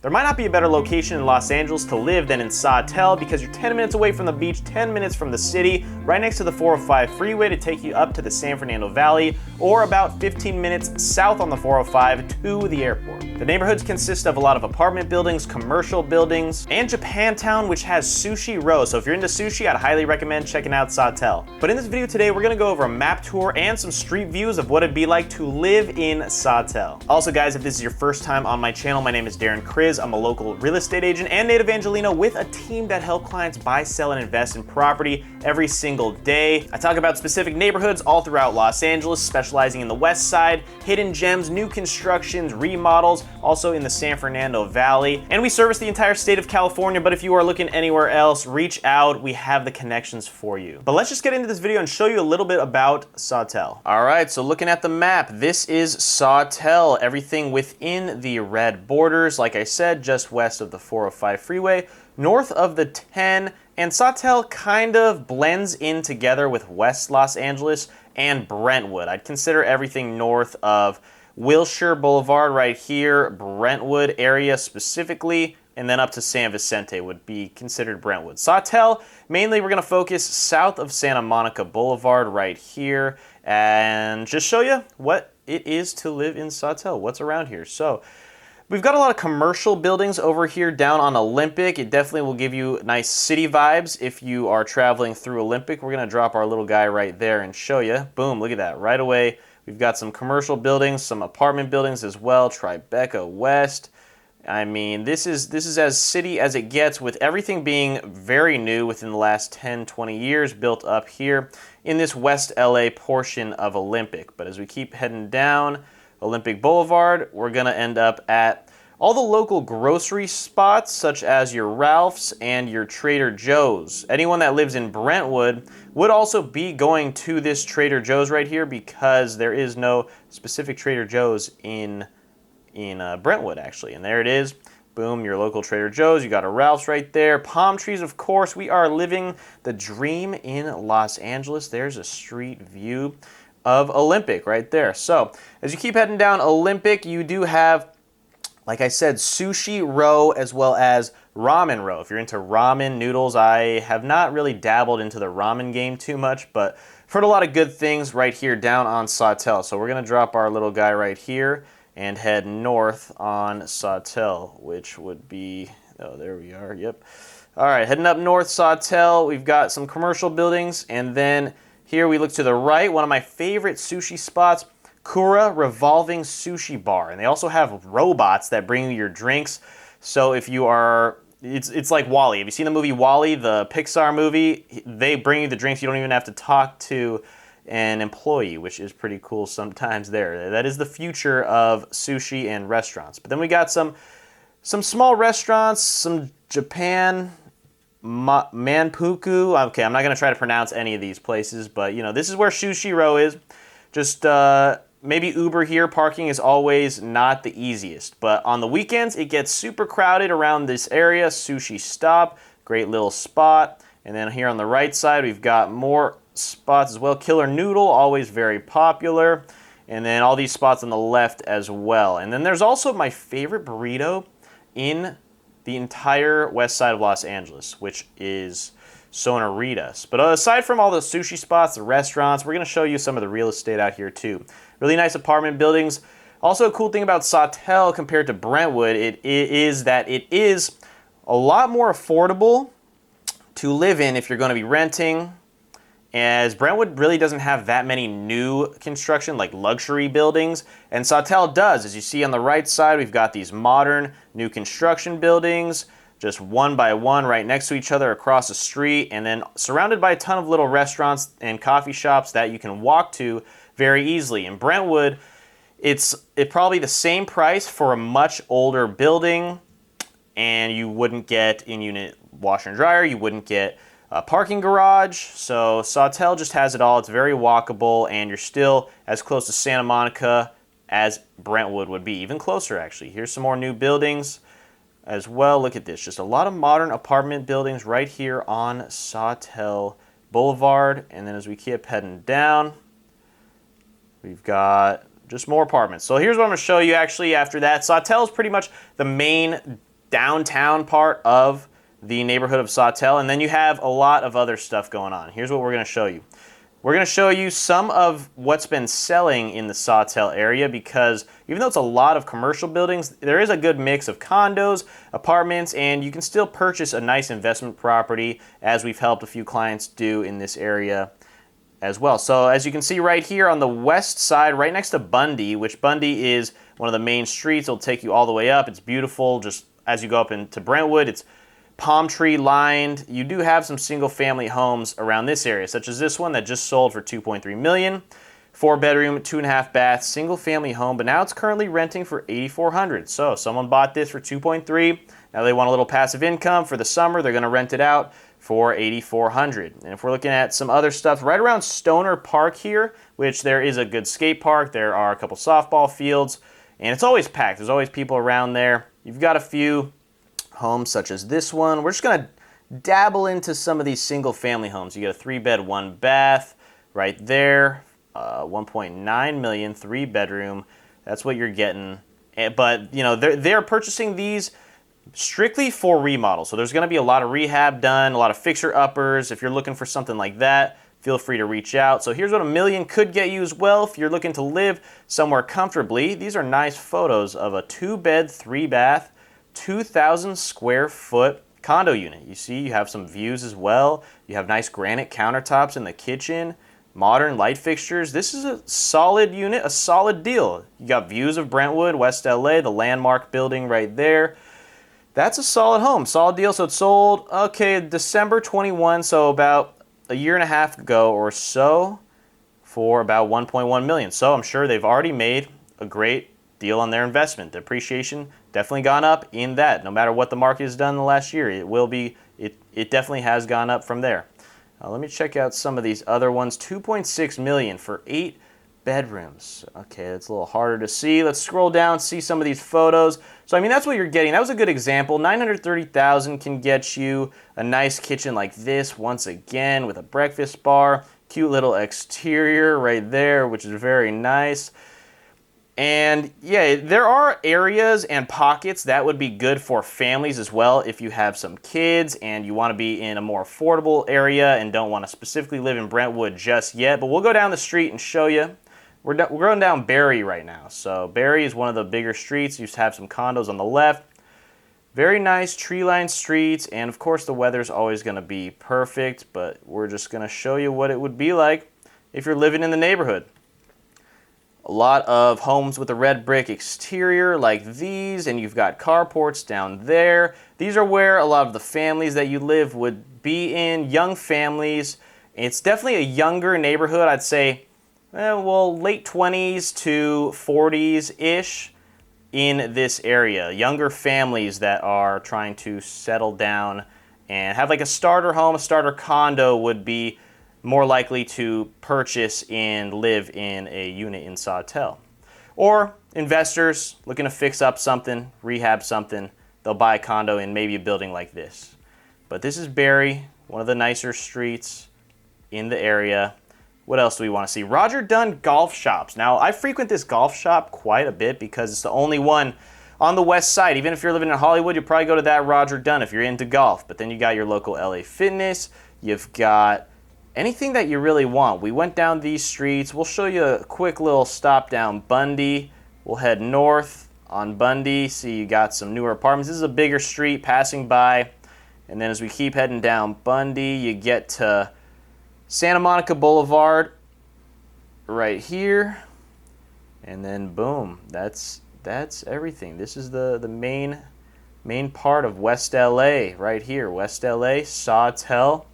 There might not be a better location in Los Angeles to live than in Sawtelle because you're 10 minutes away from the beach, 10 minutes from the city, right next to the 405 freeway to take you up to the San Fernando Valley, or about 15 minutes south on the 405 to the airport. The neighborhoods consist of a lot of apartment buildings, commercial buildings, and Japantown, which has Sushi Row. So if you're into sushi, I'd highly recommend checking out Sawtelle. But in this video today, we're gonna go over a map tour and some street views of what it'd be like to live in Sawtelle. Also guys, if this is your first time on my channel, my name is Darren Kriz. I'm a local real estate agent and Native Angelino with a team that help clients buy, sell, and invest in property every single day. I talk about specific neighborhoods all throughout Los Angeles, specializing in the west side, hidden gems, new constructions, remodels, also in the San Fernando Valley. And we service the entire state of California, but if you are looking anywhere else, reach out. We have the connections for you. But let's just get into this video and show you a little bit about Sawtelle. All right, so looking at the map, this is Sawtelle, everything within the red borders. Like I said, just west of the 405 freeway, north of the 10, and Sawtelle kind of blends in together with West Los Angeles and Brentwood. I'd consider everything north of Wilshire Boulevard right here, Brentwood area specifically, and then up to San Vicente would be considered Brentwood. Sawtelle, mainly we're gonna focus south of Santa Monica Boulevard right here and just show you what it is to live in Sawtelle, what's around here. So we've got a lot of commercial buildings over here down on Olympic. It definitely will give you nice city vibes if you are traveling through Olympic. We're gonna drop our little guy right there and show you. Boom, look at that, right away. We've got some commercial buildings, some apartment buildings as well, Tribeca West. I mean, this is as city as it gets, with everything being very new within the last 10, 20 years built up here in this West LA portion of Olympic. But as we keep heading down Olympic Boulevard, we're gonna end up at all the local grocery spots such as your Ralph's and your Trader Joe's. Anyone that lives in Brentwood would also be going to this Trader Joe's right here because there is no specific Trader Joe's in Brentwood actually. And there it is. Boom, your local Trader Joe's. You got a Ralph's right there. Palm trees, of course. We are living the dream in Los Angeles. There's a street view of Olympic right there. So as you keep heading down Olympic, you do have, like I said, Sushi Row as well as Ramen Row. If you're into ramen noodles, I have not really dabbled into the ramen game too much, but I've heard a lot of good things right here down on Sawtelle. So we're gonna drop our little guy right here and head north on Sawtelle, which would be, oh, there we are, yep. All right, heading up north Sawtelle, we've got some commercial buildings, and then here we look to the right, one of my favorite sushi spots, Kura Revolving Sushi Bar. And they also have robots that bring you your drinks. So if you are, it's like WALL-E. Have you seen the movie WALL-E, the Pixar movie? They bring you the drinks. You don't even have to talk to an employee, which is pretty cool sometimes there. That is the future of sushi and restaurants. But then we got some small restaurants, some Japan, Manpuku. Okay, I'm not gonna try to pronounce any of these places, but you know, this is where Sushi Row is. Just maybe Uber here. Parking is always not the easiest, but on the weekends it gets super crowded around this area. Sushi Stop, great little spot. And then here on the right side we've got more spots as well. Killer Noodle, always very popular. And then all these spots on the left as well. And then there's also my favorite burrito in the entire west side of Los Angeles, which is Sonoritas. But aside from all the sushi spots, the restaurants, we're gonna show you some of the real estate out here too. Really nice apartment buildings. Also a cool thing about Sawtelle compared to Brentwood, it is that it is a lot more affordable to live in if you're gonna be renting, as Brentwood really doesn't have that many new construction, like luxury buildings, and Sawtelle does. As you see on the right side, we've got these modern new construction buildings, just one by one right next to each other across the street, and then surrounded by a ton of little restaurants and coffee shops that you can walk to very easily. In Brentwood, it's probably the same price for a much older building, and you wouldn't get in-unit washer and dryer, you wouldn't get a parking garage. So Sawtelle just has it all. It's very walkable, and you're still as close to Santa Monica as Brentwood would be, even closer actually. Here's some more new buildings as well. Look at this, just a lot of modern apartment buildings right here on Sawtelle Boulevard. And then as we keep heading down, we've got just more apartments. So here's what I'm gonna show you actually after that. Sawtelle is pretty much the main downtown part of the neighborhood of Sawtelle, and then you have a lot of other stuff going on. Here's what we're going to show you. We're going to show you some of what's been selling in the Sawtelle area, because even though it's a lot of commercial buildings, there is a good mix of condos, apartments, and you can still purchase a nice investment property, as we've helped a few clients do in this area as well. So as you can see right here on the west side, right next to Bundy, which Bundy is one of the main streets. It'll take you all the way up. It's beautiful. Just as you go up into Brentwood, it's palm tree lined. You do have some single family homes around this area, such as this one that just sold for $2.3 million. 4-bedroom, 2.5-bath, single family home, but now it's currently renting for $8,400. So someone bought this for $2.3. Now they want a little passive income for the summer. They're going to rent it out for $8,400. And if we're looking at some other stuff, right around Stoner Park here, which there is a good skate park, there are a couple softball fields, and it's always packed. There's always people around there. You've got a few homes such as this one. We're just going to dabble into some of these single family homes. You get a 3-bed, 1-bath right there, 1.9 million, 3-bedroom. That's what you're getting. But you know, they're purchasing these strictly for remodel. So there's going to be a lot of rehab done, a lot of fixer-uppers. If you're looking for something like that, feel free to reach out. So here's what $1 million could get you as well if you're looking to live somewhere comfortably. These are nice photos of a 2-bed, 3-bath, 2,000 square foot condo unit. You see, you have some views as well. You have nice granite countertops in the kitchen, modern light fixtures. This is a solid unit, a solid deal. You got views of Brentwood, West LA, the landmark building right there. That's a solid home, solid deal. So it sold, okay, December 21, so about a year and a half ago or so, for about 1.1 million. So I'm sure they've already made a great deal on their investment. The appreciation definitely gone up in that. No matter what the market has done in the last year, it definitely has gone up from there. Let me check out some of these other ones. 2.6 million for 8 bedrooms. Okay, that's a little harder to see. Let's scroll down, see some of these photos. So I mean, that's what you're getting. That was a good example. 930,000 can get you a nice kitchen like this, once again, with a breakfast bar, cute little exterior right there, which is very nice. And yeah, there are areas and pockets that would be good for families as well if you have some kids and you want to be in a more affordable area and don't want to specifically live in Brentwood just yet. But we'll go down the street and show you. We're going down Barry right now. So Barry is one of the bigger streets. You used to have some condos on the left. Very nice tree-lined streets, and of course the weather's always going to be perfect, but we're just going to show you what it would be like if you're living in the neighborhood. A lot of homes with a red brick exterior like these, and you've got carports down there. These are where a lot of the families that you live would be in, young families. It's definitely a younger neighborhood, I'd say, well, late 20s to 40s-ish in this area. Younger families that are trying to settle down and have like a starter home, a starter condo would be more likely to purchase and live in a unit in Sawtelle. Or investors looking to fix up something, rehab something, they'll buy a condo in maybe a building like this. But this is Barry, one of the nicer streets in the area. What else do we want to see? Roger Dunn Golf Shops. Now, I frequent this golf shop quite a bit because it's the only one on the west side. Even if you're living in Hollywood, you'll probably go to that Roger Dunn if you're into golf. But then you got your local LA Fitness. You've got anything that you really want. We went down these streets. We'll show you a quick little stop down Bundy. We'll head north on Bundy. See, you got some newer apartments. This is a bigger street passing by. And then as we keep heading down Bundy, you get to Santa Monica Boulevard right here. And then boom, that's everything. This is the main part of West LA right here. West LA, Sawtelle.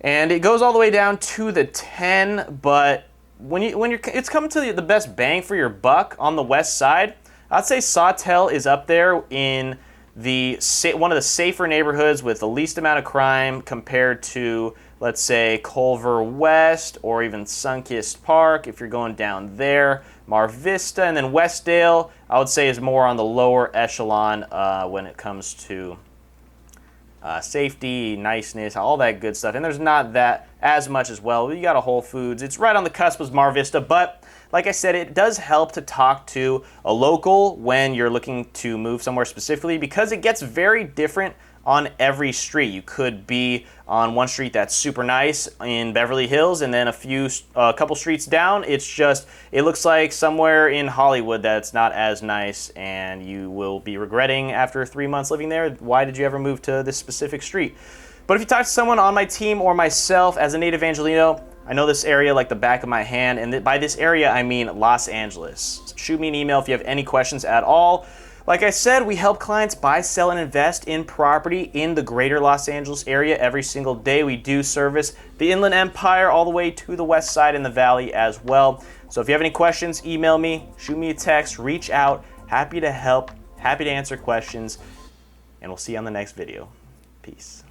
And it goes all the way down to the 10, but it's coming to the best bang for your buck on the west side. I'd say Sawtelle is up there in one of the safer neighborhoods with the least amount of crime compared to, let's say, Culver West or even Sunkist Park if you're going down there. Mar Vista, and then Westdale, I would say, is more on the lower echelon when it comes to safety, niceness, all that good stuff. And there's not that as much as well. You got a Whole Foods. It's right on the cusp of Mar Vista, but like I said, it does help to talk to a local when you're looking to move somewhere specifically, because it gets very different on every street. You could be on one street that's super nice in Beverly Hills, and then a couple streets down, it looks like somewhere in Hollywood that's not as nice, and you will be regretting after 3 months living there, why did you ever move to this specific street? But if you talk to someone on my team or myself as a native Angelino, I know this area like the back of my hand, and by this area I mean Los Angeles. Shoot me an email if you have any questions at all. Like I said, we help clients buy, sell, and invest in property in the greater Los Angeles area every single day. We do service the Inland Empire all the way to the west side in the valley as well. So if you have any questions, email me, shoot me a text, reach out. Happy to help, happy to answer questions, and we'll see you on the next video. Peace.